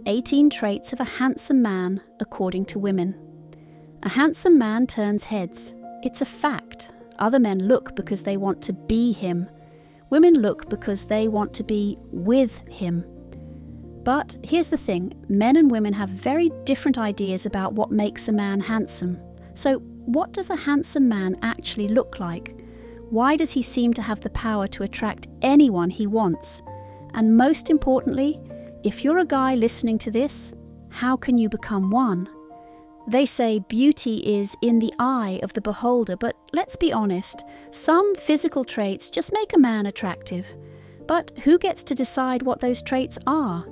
18 traits of a handsome man according to women. A handsome man turns heads. It's a fact. Other men look because they want to be him. Women look because they want to be with him. But here's the thing, men and women have very different ideas about what makes a man handsome. So what does a handsome man actually look like? Why does he seem to have the power to attract anyone he wants? And most importantly, if you're a guy listening to this, how can you become one? They say beauty is in the eye of the beholder, but let's be honest, some physical traits just make a man attractive. But who gets to decide what those traits are?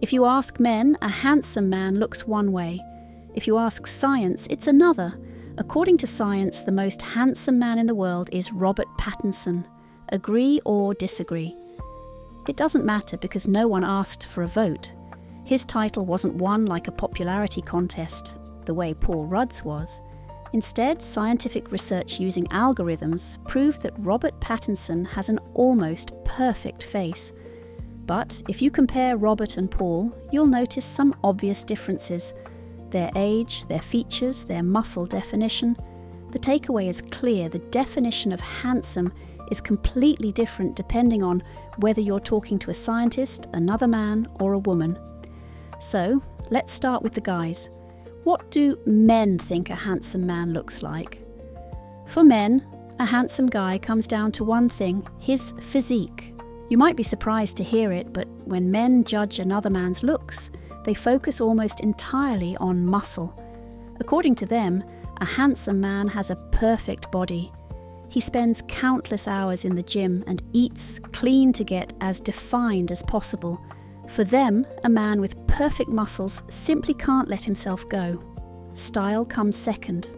If you ask men, a handsome man looks one way. If you ask science, it's another. According to science, the most handsome man in the world is Robert Pattinson. Agree or disagree? It doesn't matter because no one asked for a vote. His title wasn't won like a popularity contest, the way Paul Rudd's was. Instead, scientific research using algorithms proved that Robert Pattinson has an almost perfect face. But if you compare Robert and Paul, you'll notice some obvious differences. Their age, their features, their muscle definition. The takeaway is clear: the definition of handsome is completely different depending on whether you're talking to a scientist, another man, or a woman. So, let's start with the guys. What do men think a handsome man looks like? For men, a handsome guy comes down to one thing: his physique. You might be surprised to hear it, but when men judge another man's looks, they focus almost entirely on muscle. According to them, a handsome man has a perfect body. He spends countless hours in the gym and eats clean to get as defined as possible. For them, a man with perfect muscles simply can't let himself go. Style comes second.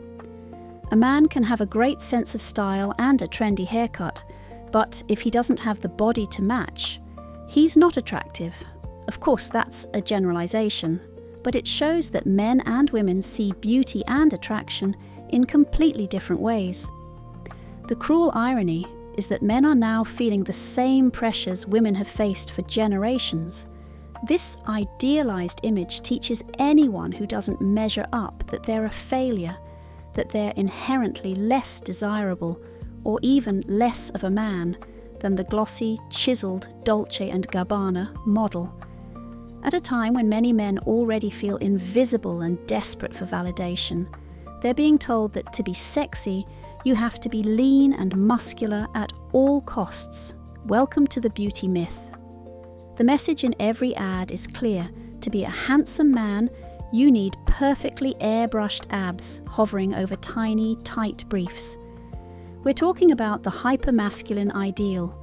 A man can have a great sense of style and a trendy haircut, but if he doesn't have the body to match, he's not attractive. Of course, that's a generalization, but it shows that men and women see beauty and attraction in completely different ways. The cruel irony is that men are now feeling the same pressures women have faced for generations. This idealized image teaches anyone who doesn't measure up that they're a failure, that they're inherently less desirable, or even less of a man than the glossy, chiseled Dolce & Gabbana model. At a time when many men already feel invisible and desperate for validation, they're being told that to be sexy, you have to be lean and muscular at all costs. Welcome to the beauty myth. The message in every ad is clear: to be a handsome man, you need perfectly airbrushed abs hovering over tiny, tight briefs. We're talking about the hypermasculine ideal.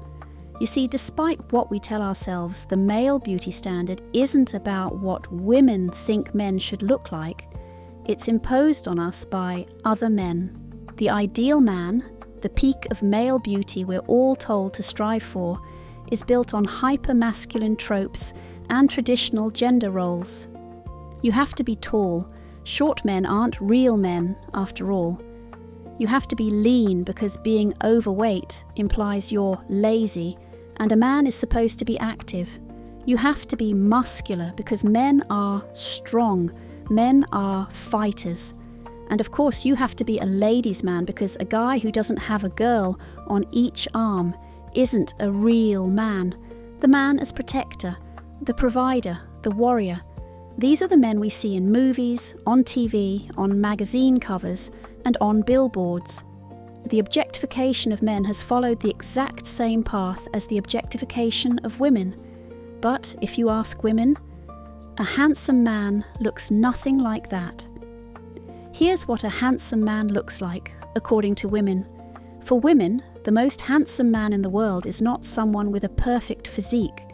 You see, despite what we tell ourselves, the male beauty standard isn't about what women think men should look like. It's imposed on us by other men. The ideal man, the peak of male beauty we're all told to strive for, is built on hypermasculine tropes and traditional gender roles. You have to be tall. Short men aren't real men, after all. You have to be lean because being overweight implies you're lazy, and a man is supposed to be active. You have to be muscular because men are strong, men are fighters. And of course you have to be a ladies' man because a guy who doesn't have a girl on each arm isn't a real man. The man as protector, the provider, the warrior. These are the men we see in movies, on TV, on magazine covers, and on billboards. The objectification of men has followed the exact same path as the objectification of women. But if you ask women, a handsome man looks nothing like that. Here's what a handsome man looks like, according to women. For women, the most handsome man in the world is not someone with a perfect physique.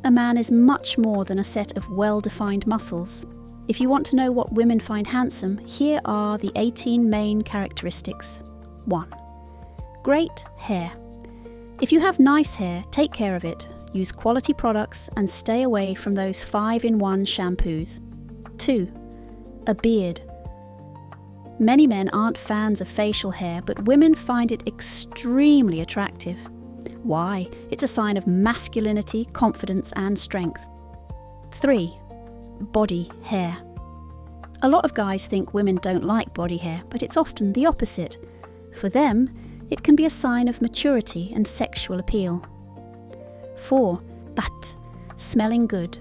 A man is much more than a set of well-defined muscles. If you want to know what women find handsome, here are the 18 main characteristics. 1. Great hair. If you have nice hair, take care of it. Use quality products and stay away from those 5-in-1 shampoos. 2. A beard. Many men aren't fans of facial hair, but women find it extremely attractive. Why? It's a sign of masculinity, confidence, and strength. 3. body hair. A lot of guys think women don't like body hair, but it's often the opposite. For them, it can be a sign of maturity and sexual appeal. 4. But smelling good.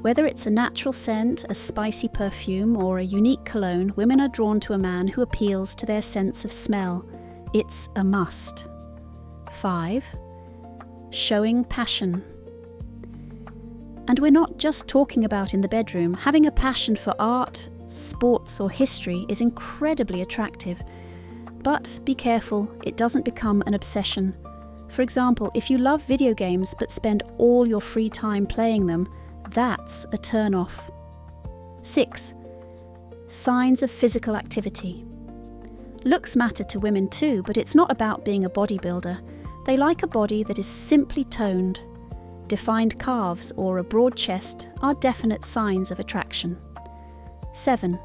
Whether it's a natural scent, a spicy perfume, or a unique cologne, women are drawn to a man who appeals to their sense of smell. It's a must. 5. Showing passion. And we're not just talking about in the bedroom. Having a passion for art, sports, or history is incredibly attractive. But be careful, it doesn't become an obsession. For example, if you love video games but spend all your free time playing them, that's a turn-off. 6. Signs of physical activity. Looks matter to women too, but it's not about being a bodybuilder. They like a body that is simply toned. Defined calves or a broad chest are definite signs of attraction. 7.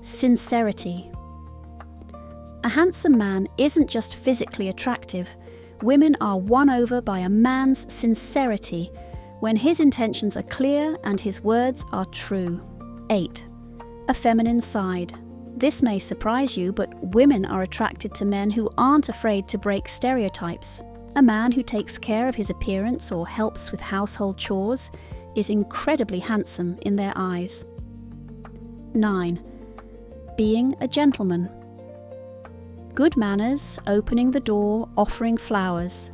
Sincerity. A handsome man isn't just physically attractive. Women are won over by a man's sincerity when his intentions are clear and his words are true. 8. A feminine side. This may surprise you, but women are attracted to men who aren't afraid to break stereotypes. A man who takes care of his appearance or helps with household chores is incredibly handsome in their eyes. 9. Being a gentleman. Good manners, opening the door, offering flowers.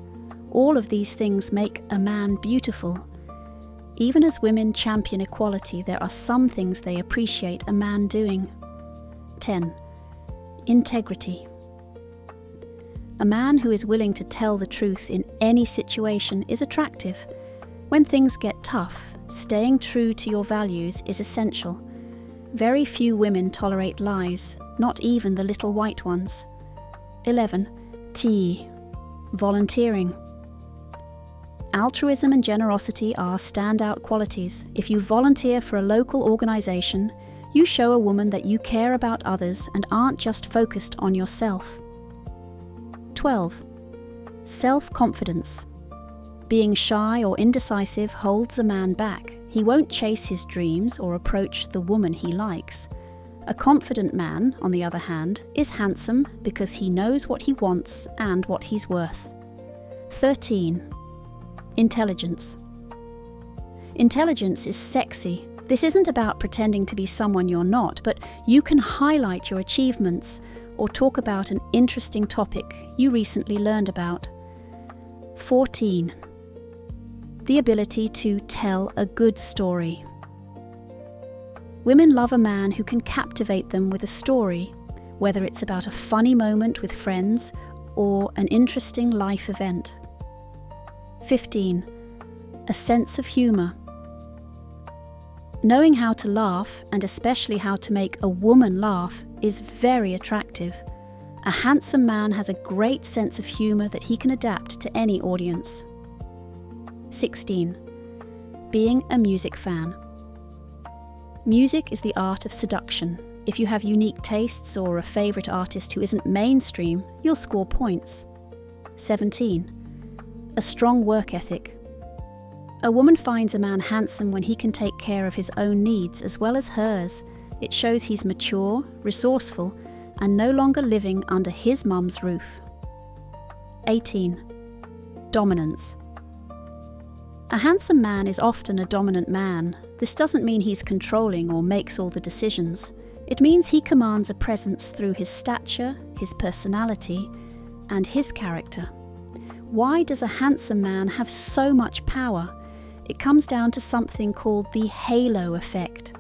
All of these things make a man beautiful. Even as women champion equality, there are some things they appreciate a man doing. 10. Integrity. A man who is willing to tell the truth in any situation is attractive. When things get tough, staying true to your values is essential. Very few women tolerate lies, not even the little white ones. 11. T. Volunteering. Altruism and generosity are standout qualities. If you volunteer for a local organisation, you show a woman that you care about others and aren't just focused on yourself. 12. Self-confidence. Being shy or indecisive holds a man back. He won't chase his dreams or approach the woman he likes. A confident man, on the other hand, is handsome because he knows what he wants and what he's worth. 13. Intelligence. Intelligence is sexy. This isn't about pretending to be someone you're not, but you can highlight your achievements or talk about an interesting topic you recently learned about. 14. The ability to tell a good story. Women love a man who can captivate them with a story, whether it's about a funny moment with friends or an interesting life event. 15. A sense of humour. Knowing how to laugh, and especially how to make a woman laugh, is very attractive. A handsome man has a great sense of humour that he can adapt to any audience. 16. Being a music fan. Music is the art of seduction. If you have unique tastes or a favourite artist who isn't mainstream, you'll score points. 17. A strong work ethic. A woman finds a man handsome when he can take care of his own needs as well as hers. It shows he's mature, resourceful, and no longer living under his mum's roof. 18. Dominance. A handsome man is often a dominant man. This doesn't mean he's controlling or makes all the decisions. It means he commands a presence through his stature, his personality, and his character. Why does a handsome man have so much power? It comes down to something called the halo effect.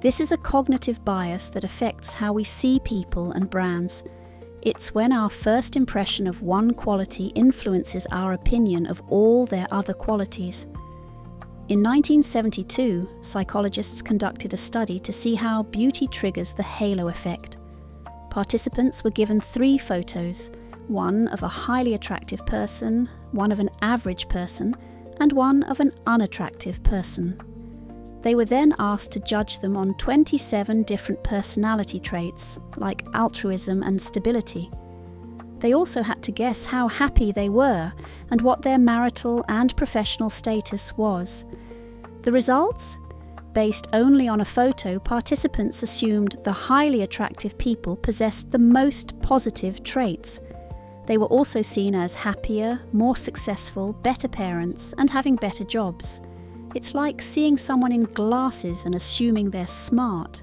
This is a cognitive bias that affects how we see people and brands. It's when our first impression of one quality influences our opinion of all their other qualities. In 1972, psychologists conducted a study to see how beauty triggers the halo effect. Participants were given 3 photos, one of a highly attractive person, one of an average person, and one of an unattractive person. They were then asked to judge them on 27 different personality traits, like altruism and stability. They also had to guess how happy they were and what their marital and professional status was. The results? based only on a photo, participants assumed the highly attractive people possessed the most positive traits. They were also seen as happier, more successful, better parents, and having better jobs. It's like seeing someone in glasses and assuming they're smart.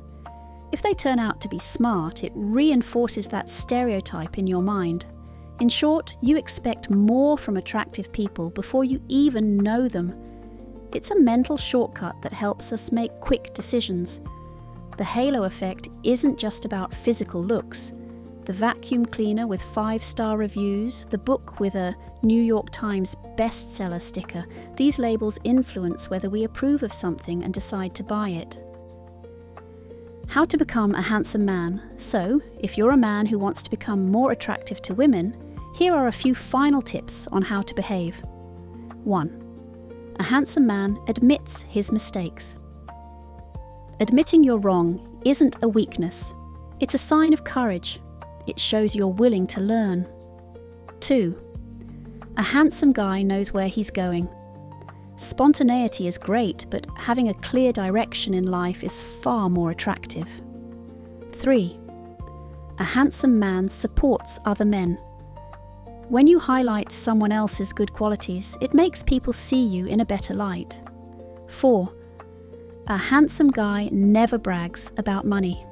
If they turn out to be smart, it reinforces that stereotype in your mind. In short, you expect more from attractive people before you even know them. It's a mental shortcut that helps us make quick decisions. The halo effect isn't just about physical looks. The vacuum cleaner with 5-star reviews, the book with a New York Times bestseller sticker, these labels influence whether we approve of something and decide to buy it. How to become a handsome man. So, if you're a man who wants to become more attractive to women, here are a few final tips on how to behave. 1. A handsome man admits his mistakes. Admitting you're wrong isn't a weakness. It's a sign of courage. It shows you're willing to learn. 2. A handsome guy knows where he's going. Spontaneity is great, but having a clear direction in life is far more attractive. 3. A handsome man supports other men. When you highlight someone else's good qualities, it makes people see you in a better light. 4. A handsome guy never brags about money.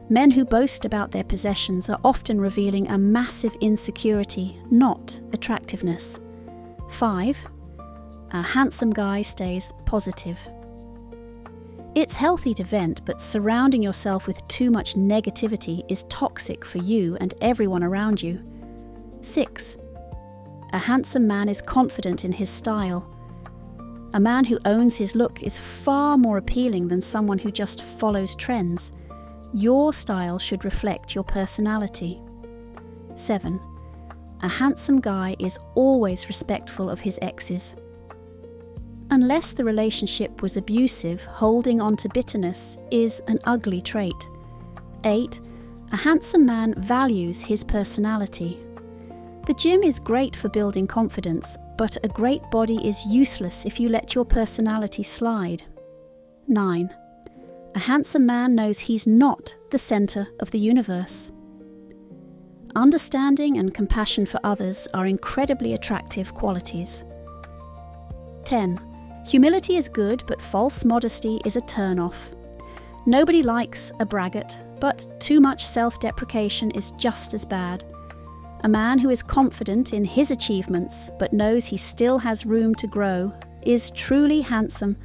Men who boast about their possessions are often revealing a massive insecurity, not attractiveness. 5. A handsome guy stays positive. It's healthy to vent, but surrounding yourself with too much negativity is toxic for you and everyone around you. 6. A handsome man is confident in his style. A man who owns his look is far more appealing than someone who just follows trends. Your style should reflect your personality. 7. A handsome guy is always respectful of his exes. Unless the relationship was abusive, holding on to bitterness is an ugly trait. 8. A handsome man values his personality. The gym is great for building confidence, but a great body is useless if you let your personality slide. 9. A handsome man knows he's not the center of the universe. Understanding and compassion for others are incredibly attractive qualities. 10. Humility is good, but false modesty is a turn-off. Nobody likes a braggart, but too much self-deprecation is just as bad. A man who is confident in his achievements, but knows he still has room to grow, is truly handsome